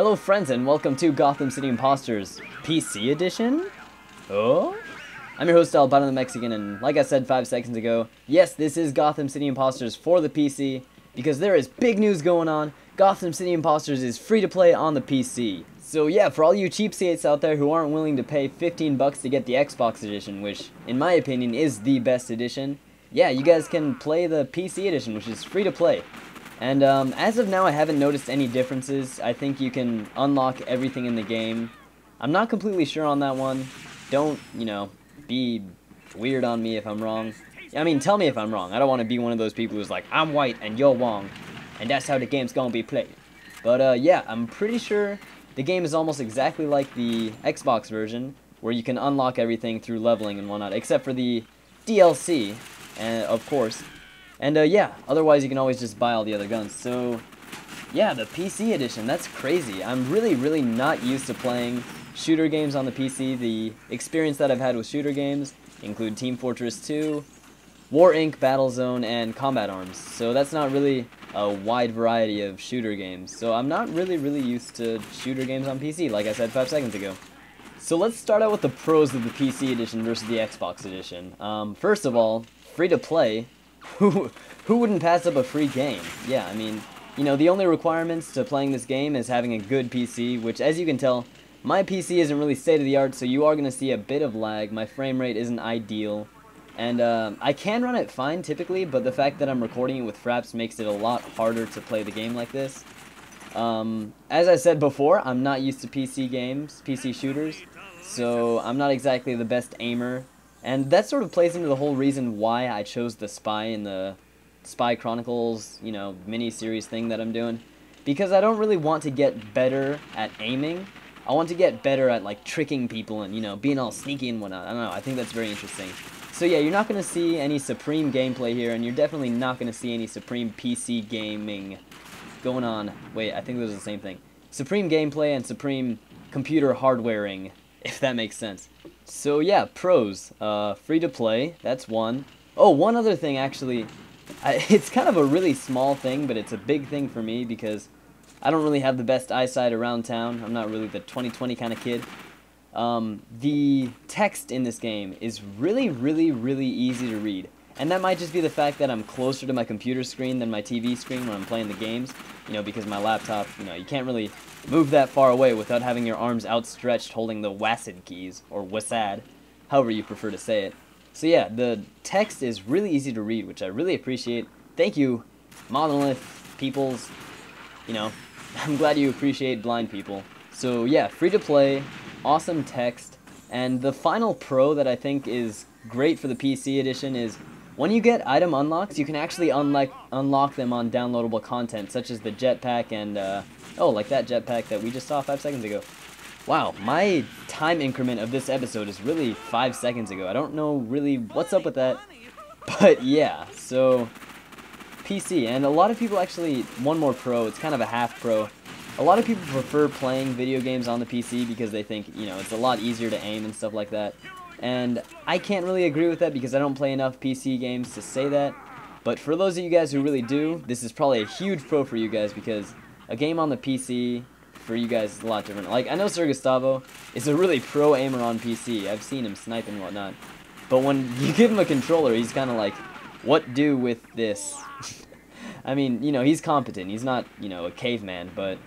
Hello friends and welcome to Gotham City Imposters PC edition? Oh? I'm your host Albano the Mexican, and like I said 5 seconds ago, yes, this is Gotham City Imposters for the PC, because there is big news going on. Gotham City Imposters is free to play on the PC. So yeah, for all you cheapskates out there who aren't willing to pay 15 bucks to get the Xbox edition, which in my opinion is the best edition, yeah, you guys can play the PC edition, which is free to play. And as of now, I haven't noticed any differences. I think you can unlock everything in the game. I'm not completely sure on that one. Don't, be weird on me if I'm wrong. I mean, tell me if I'm wrong. I don't want to be one of those people who's like, I'm white and you're wrong, and that's how the game's gonna be played. But yeah, I'm pretty sure the game is almost exactly like the Xbox version, where you can unlock everything through leveling and whatnot, except for the DLC, of course. And yeah, otherwise you can always just buy all the other guns. So yeah, the PC edition, that's crazy. I'm really not used to playing shooter games on the PC. The experience that I've had with shooter games include Team Fortress 2, War Inc., Battlezone, and Combat Arms. So that's not really a wide variety of shooter games. So I'm not really used to shooter games on PC, like I said 5 seconds ago. So let's start out with the pros of the PC edition versus the Xbox edition. First of all, free to play. Who wouldn't pass up a free game? Yeah, I mean, the only requirements to playing this game is having a good PC, which, as you can tell, my PC isn't really state-of-the-art, so you are going to see a bit of lag. My frame rate isn't ideal, and I can run it fine typically, but the fact that I'm recording it with fraps makes it a lot harder to play the game like this. As I said before, I'm not used to PC games, PC shooters, so I'm not exactly the best aimer. And that sort of plays into the whole reason why I chose the Spy in the Spy Chronicles, mini-series thing that I'm doing. Because I don't really want to get better at aiming. I want to get better at, like, tricking people and, being all sneaky and whatnot. I don't know, I think that's very interesting. So yeah, you're not going to see any Supreme gameplay here, and you're definitely not going to see any Supreme PC gaming going on. Wait, I think those are the same thing. Supreme gameplay and Supreme computer hardwaring, if that makes sense. So yeah, pros. Free to play, that's one. Oh, one other thing actually. It's kind of a really small thing, but it's a big thing for me because I don't really have the best eyesight around town. I'm not really the 20/20 kind of kid. The text in this game is really easy to read. And that might just be the fact that I'm closer to my computer screen than my TV screen when I'm playing the games. Because my laptop, you can't really move that far away without having your arms outstretched holding the WASD keys, or WASD, however you prefer to say it. So yeah, the text is really easy to read, which I really appreciate. Thank you, Monolith peoples. I'm glad you appreciate blind people. So yeah, free to play, awesome text, and the final pro that I think is great for the PC edition is when you get item unlocks, you can actually unlock them on downloadable content, such as the jetpack and, oh, like that jetpack that we just saw 5 seconds ago. Wow, my time increment of this episode is really 5 seconds ago. I don't know really what's up with that, but yeah, so PC, and a lot of people actually, one more pro, it's kind of a half pro. A lot of people prefer playing video games on the PC because they think, it's a lot easier to aim and stuff like that. And I can't really agree with that because I don't play enough PC games to say that. But for those of you guys who really do, this is probably a huge pro for you guys because a game on the PC for you guys is a lot different. Like, I know Sir Gustavo is a really pro aimer on PC. I've seen him snipe and whatnot. But when you give him a controller, he's kind of like, what do with this? I mean, he's competent. He's not, a caveman, but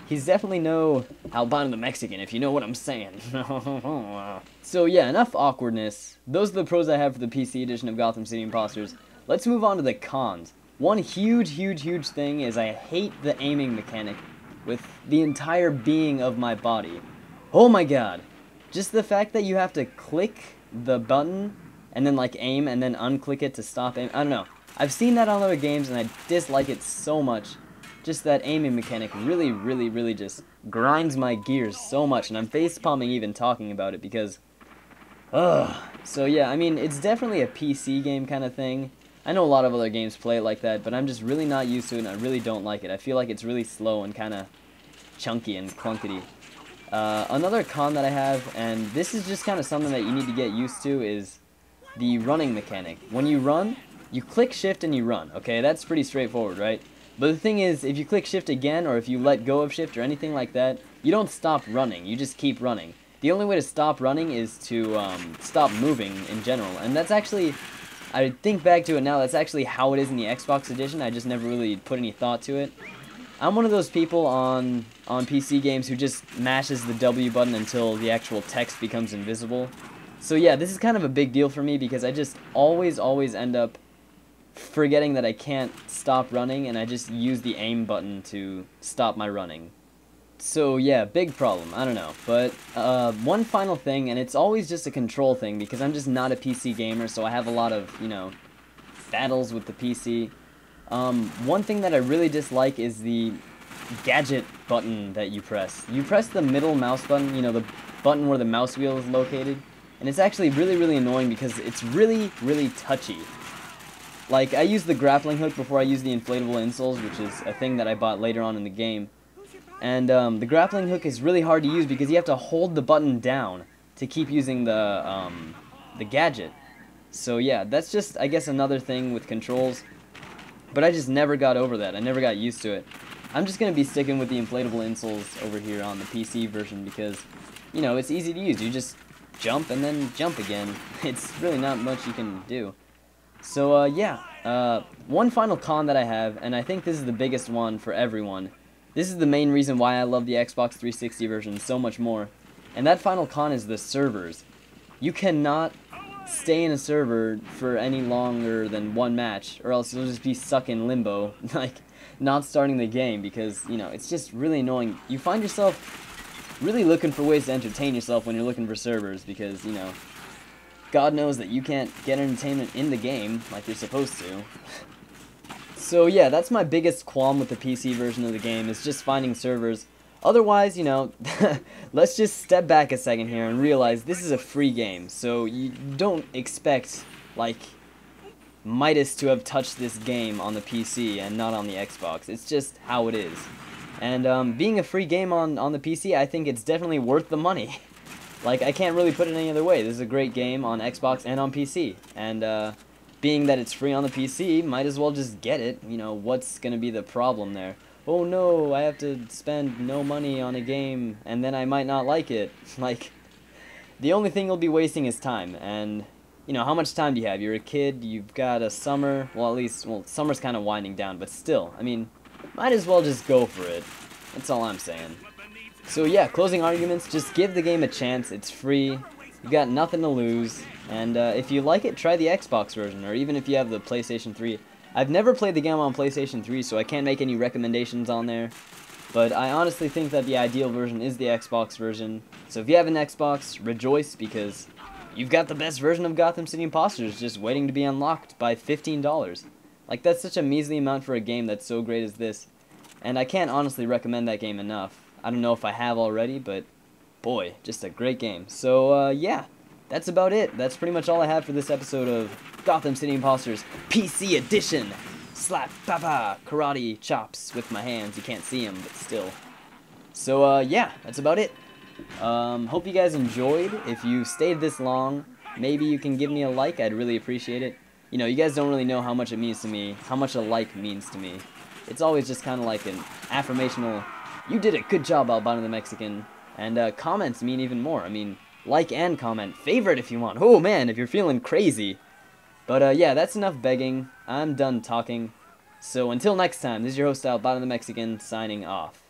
he's definitely no Albano the Mexican, if you know what I'm saying. So yeah, enough awkwardness. Those are the pros I have for the PC edition of Gotham City Imposters. Let's move on to the cons. One huge thing is I hate the aiming mechanic with the entire being of my body. Oh my god. Just the fact that you have to click the button and then like aim and then unclick it to stop aim. I don't know. I've seen that on other games and I dislike it so much. Just that aiming mechanic really just grinds my gears so much, and I'm facepalming even talking about it because, ugh. So yeah, I mean, it's definitely a PC game kind of thing. I know a lot of other games play it like that, but I'm just really not used to it, and I really don't like it. I feel like it's really slow and kind of chunky and clunkety. Another con that I have, and this is just kind of something that you need to get used to, is the running mechanic. When you run, you click shift and you run, okay? That's pretty straightforward, right? But the thing is, if you click shift again, or if you let go of shift or anything like that, you don't stop running, you just keep running. The only way to stop running is to stop moving in general, and that's actually, I think back to it now, that's actually how it is in the Xbox edition. I just never really put any thought to it. I'm one of those people on PC games who just mashes the W button until the actual text becomes invisible. So yeah, this is kind of a big deal for me because I just always end up forgetting that I can't stop running, and I just use the aim button to stop my running. So yeah, big problem, I don't know. But one final thing, and it's always just a control thing because I'm just not a PC gamer, so I have a lot of, you know, battles with the PC. One thing that I really dislike is the gadget button that you press. You press the middle mouse button, you know, the button where the mouse wheel is located, and it's actually really annoying because it's really touchy. Like, I use the grappling hook before I use the inflatable insoles, which is a thing that I bought later on in the game. And the grappling hook is really hard to use because you have to hold the button down to keep using the gadget. So yeah, that's just, I guess, another thing with controls. But I just never got over that. I never got used to it. I'm just going to be sticking with the inflatable insoles over here on the PC version because, you know, it's easy to use. You just jump and then jump again. It's really not much you can do. So, yeah, one final con that I have, and I think this is the biggest one for everyone. This is the main reason why I love the Xbox 360 version so much more. And that final con is the servers. You cannot stay in a server for any longer than one match, or else you'll just be stuck in limbo, like, not starting the game, because, you know, it's just really annoying. You find yourself really looking for ways to entertain yourself when you're looking for servers, because, you know, God knows that you can't get entertainment in the game like you're supposed to. So yeah, that's my biggest qualm with the PC version of the game, is just finding servers. Otherwise, you know, let's just step back a second here and realize this is a free game, so you don't expect, like, Midas to have touched this game on the PC and not on the Xbox. It's just how it is. And being a free game on the PC, I think it's definitely worth the money. Like, I can't really put it any other way. This is a great game on Xbox and on PC. And being that it's free on the PC, might as well just get it. You know, what's going to be the problem there? Oh no, I have to spend no money on a game, and then I might not like it. Like, the only thing you'll be wasting is time, and, you know, how much time do you have? You're a kid, you've got a summer, well, at least, well, summer's kind of winding down, but still, I mean, might as well just go for it. That's all I'm saying. So yeah, closing arguments, just give the game a chance, it's free, you've got nothing to lose, and if you like it, try the Xbox version, or even if you have the PlayStation 3. I've never played the game on PlayStation 3, so I can't make any recommendations on there. But I honestly think that the ideal version is the Xbox version. So if you have an Xbox, rejoice, because you've got the best version of Gotham City Imposters just waiting to be unlocked by $15. Like, that's such a measly amount for a game that's so great as this. And I can't honestly recommend that game enough. I don't know if I have already, but boy, just a great game. So, yeah, that's about it. That's pretty much all I have for this episode of Gotham City Imposters PC Edition. Slap, papa, karate chops with my hands. You can't see them, but still. So, yeah, that's about it. Hope you guys enjoyed. If you stayed this long, maybe you can give me a like. I'd really appreciate it. You know, you guys don't really know how much it means to me, how much a like means to me. It's always just kind of like an affirmational, you did a good job, Albino the Mexican. And comments mean even more. I mean, like and comment. Favorite if you want. Oh, man, if you're feeling crazy. But, yeah, that's enough begging. I'm done talking. So, until next time, this is your host, Albino the Mexican, signing off.